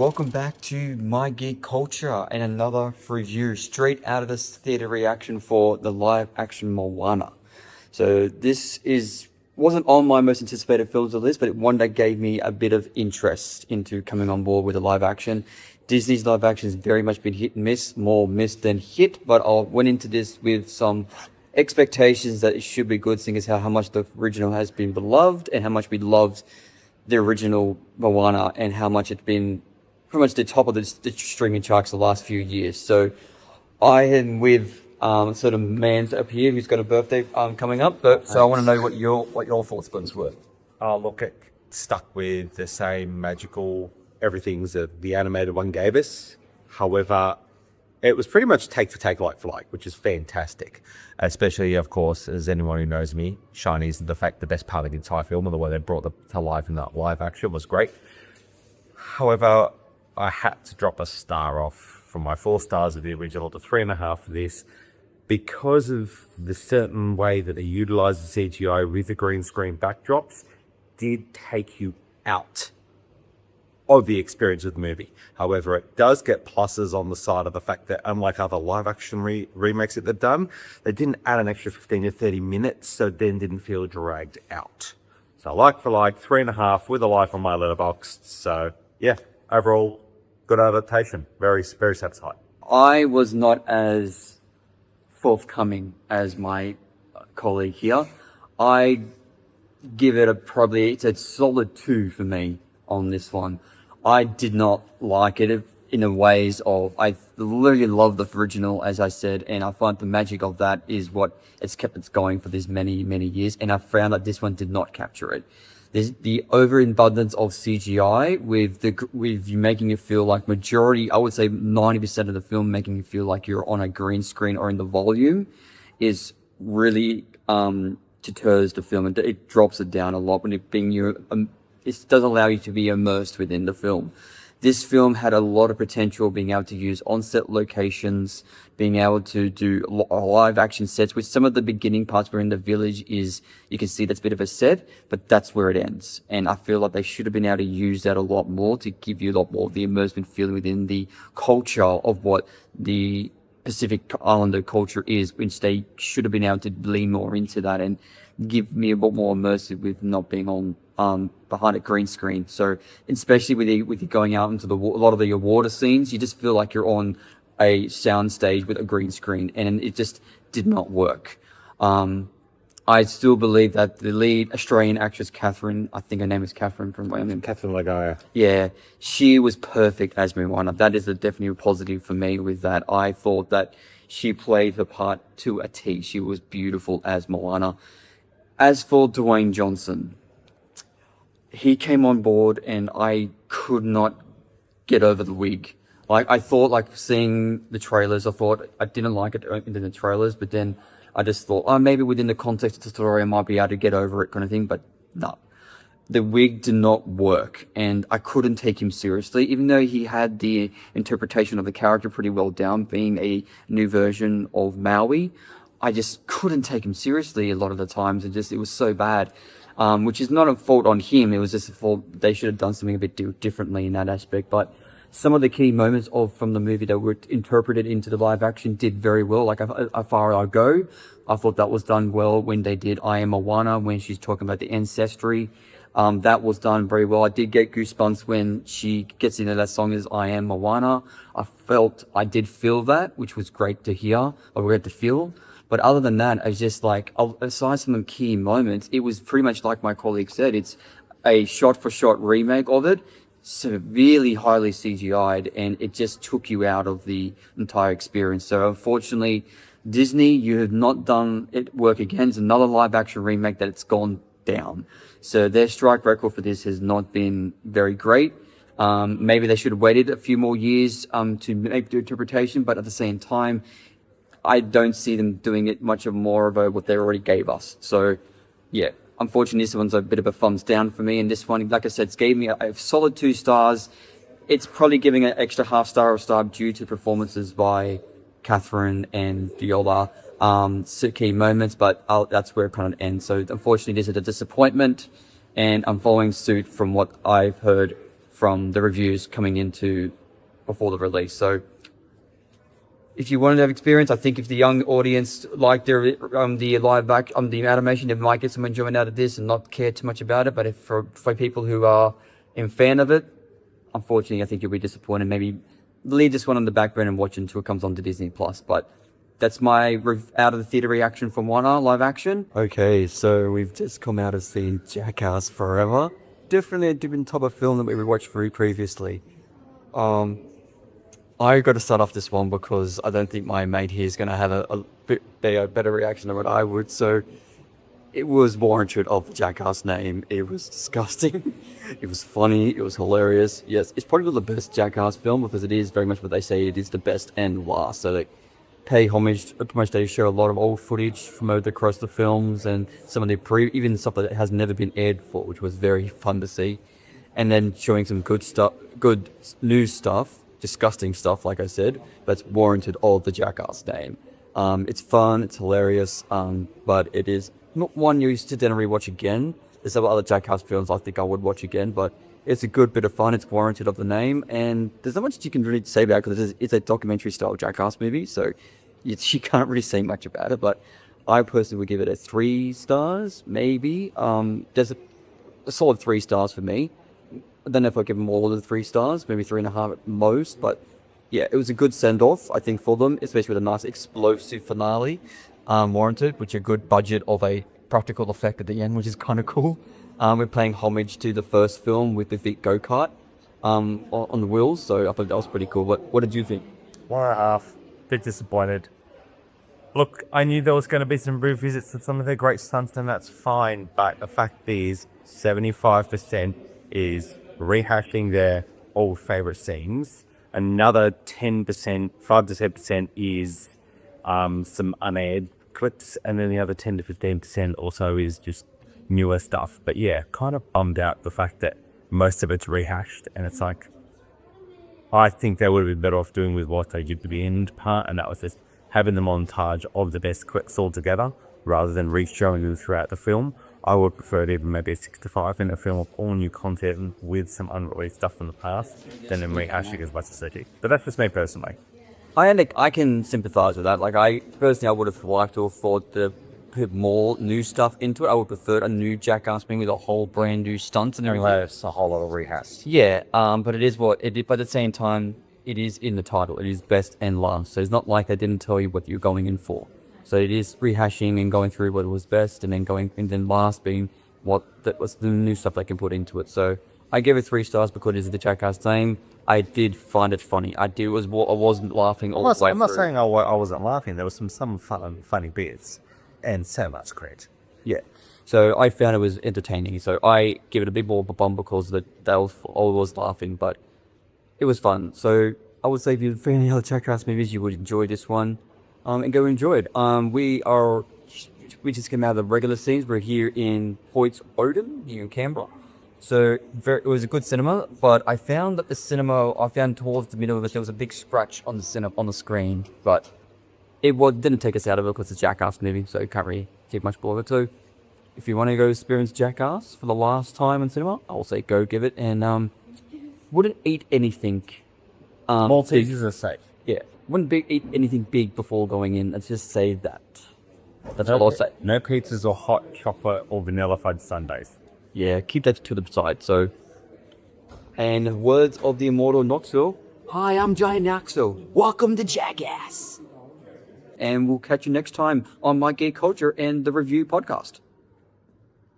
welcome back to My Geek Culture and another review straight out of this theatre reaction for the live action Moana. So this wasn't on my most anticipated films list, but one that gave me a bit of interest into coming on board with the live action. Disney's live action has very much been hit and miss, more miss than hit, but I went into this with some expectations that it should be good, seeing as how much the original has been beloved and how much we loved the original Moana and how much it's been pretty much the top of the streaming charts the last few years. So I am with sort of man's up here who's got a birthday coming up, but so I want to know what your thoughts on this were. Oh, look, it stuck with the same magical everything's that the animated one gave us. However, it was pretty much take for take, like for like, which is fantastic. Especially, of course, as anyone who knows me, Shiny's the best part of the entire film, and the way they brought it to life in that live action was great. However, I had to drop a star off from my 4 stars of the original to 3.5 for this because of the certain way that they utilized the CGI with the green screen backdrops did take you out of the experience of the movie. However, it does get pluses on the side of the fact that unlike other live action remakes that they've done, they didn't add an extra 15 to 30 minutes, so then didn't feel dragged out. So like for like, 3.5 with a life on my letterbox. So yeah, overall, good adaptation. Very, very satisfied. I was not as forthcoming as my colleague here. I give it it's a solid 2 for me on this one. I did not like it in the ways of, I literally love the original, as I said, and I find the magic of that is what it's kept us going for this many, many years, and I found that this one did not capture it. There's the overabundance of CGI with you making you feel like majority, I would say 90% of the film making you feel like you're on a green screen or in the volume is really deters the film, and it drops it down a lot when it being it doesn't allow you to be immersed within the film. This film had a lot of potential, being able to use on-set locations, being able to do live action sets, which some of the beginning parts were in the village you can see that's a bit of a set, but that's where it ends. And I feel like they should have been able to use that a lot more to give you a lot more of the immersive feeling within the culture of what the Pacific Islander culture is, which they should have been able to lean more into that and give me a bit more immersive with not being on behind a green screen. So especially with you going out into a lot of the water scenes, you just feel like you're on a sound stage with a green screen, and it just did not work. I still believe that the lead Australian actress, Catherine, I think her name is Catherine from Catherine Lagaya. Yeah, she was perfect as Moana. That is definitely a positive for me with that. I thought that she played the part to a T. She was beautiful as Moana. As for Dwayne Johnson, he came on board and I could not get over the wig. Like, I thought, like, seeing the trailers, I thought I didn't like it in the trailers, but then I just thought, oh, maybe within the context of the story I might be able to get over it kind of thing, but no. The wig did not work, and I couldn't take him seriously, even though he had the interpretation of the character pretty well down, being a new version of Maui. I just couldn't take him seriously a lot of the times, and it was so bad. Which is not a fault on him, it was just a fault, they should have done something a bit differently in that aspect. But some of the key moments from the movie that were interpreted into the live action did very well. Like, as far as I go, I thought that was done well when they did I Am Moana, when she's talking about the ancestry. That was done very well. I did get goosebumps when she gets into that song as I Am Moana. I did feel that, which was great to hear, or great to feel. But other than that, it's just like, aside from the key moments, it was pretty much like my colleague said, it's a shot-for-shot remake of it, severely highly CGI'd, and it just took you out of the entire experience. So unfortunately, Disney, you have not done it work again. It's another live-action remake that it's gone down. So their strike record for this has not been very great. Maybe they should have waited a few more years to make the interpretation, but at the same time, I don't see them doing it much of more of what they already gave us. So, yeah, unfortunately, this one's a bit of a thumbs down for me. And this one, like I said, it's gave me a solid 2 stars. It's probably giving an extra half star or star due to performances by Catherine and Viola, key moments, but that's where it kind of ends. So, unfortunately, this is a disappointment, and I'm following suit from what I've heard from the reviews coming into before the release. So if you wanted to have experience, I think if the young audience like the live back the animation, they might get some enjoyment out of this and not care too much about it. But if for people who are in fan of it, unfortunately, I think you'll be disappointed. Maybe leave this one on the background and watch it until it comes onto Disney Plus. But that's my out of the theater reaction from Moana live action. Okay, so we've just come out of seeing Jackass Forever. Definitely a different type of film that we watched previously. I got to start off this one because I don't think my mate here is going to have a better reaction than what I would. So it was warranted of the Jackass name. It was disgusting. It was funny. It was hilarious. Yes, it's probably the best Jackass film because it is very much what they say. It is the best and last. So they pay homage. Pretty much they show a lot of old footage from across the films and some of the even stuff that has never been aired before, which was very fun to see. And then showing some good stuff, good new stuff. Disgusting stuff, like I said, that's warranted of the Jackass name. It's fun, it's hilarious, but it is not one you sit down and rewatch again. There's some other Jackass films I think I would watch again, but it's a good bit of fun. It's warranted of the name, and there's not much you can really say about it because it's a documentary style Jackass movie, so you can't really say much about it. But I personally would give it a 3 stars, maybe. There's a solid 3 stars for me. I don't know if I'll give them all the 3 stars, maybe 3.5 at most, but yeah, it was a good send-off, I think, for them, especially with a nice explosive finale, warranted, which a good budget of a practical effect at the end, which is kind of cool. We're paying homage to the first film with the big go-kart on the wheels, so I thought that was pretty cool. What did you think? 1.5. Bit disappointed. Look, I knew there was going to be some revisits of some of the great stunts, and that's fine, but the fact is, 75% is rehashing their old favorite scenes. Another 10%, 5 to 10% is some unaired clips, and then the other 10 to 15% also is just newer stuff. But yeah, kind of bummed out the fact that most of it's rehashed, and it's like, I think they would have been better off doing with what they did to the end part, and that was just having the montage of the best clips all together rather than re-showing them throughout the film. I would prefer it even maybe a 6 to 5 in a film of all new content with some unreleased stuff from the past than in rehashing as much as they did. But that's just me personally. I can sympathise with that. Like, I would have liked to have thought to put more new stuff into it. I would prefer a new Jackass movie with a whole brand new stunts and everything. It's a whole lot of rehash. Yeah, but it is what it is. But at the same time, it is in the title. It is best and last. So it's not like they didn't tell you what you're going in for. So it is rehashing and going through what was best, and then last being that was the new stuff they can put into it. So I gave it 3 stars because it is the Jackass name. I did find it funny. I wasn't laughing all the way I'm not through. saying I wasn't laughing. There was some funny bits and so much credit. Yeah. So I found it was entertaining. So I give it a bit more of a bum because I was laughing, but it was fun. So I would say if you're fan of any other Jackass movies, you would enjoy this one. And go enjoy it. We just came out of the regular scenes. We're here in Hoyts, Odin, here in Canberra. So it was a good cinema, but I found that towards the middle of it, there was a big scratch on the screen, but it didn't take us out of it because it's a Jackass movie, so it can't really take much more of it. So if you want to go experience Jackass for the last time in cinema, I will say go give it, and wouldn't eat anything. Maltesers are safe. Yeah, wouldn't eat anything big before going in. Let's just say that. That's all I'll say. No pizzas or hot chocolate or vanilla fudge sundaes. Yeah, keep that to the side. So, and words of the immortal Knoxville. Hi, I'm Giant Knoxville. Welcome to Jackass. And we'll catch you next time on My Geek Culture and the Review podcast.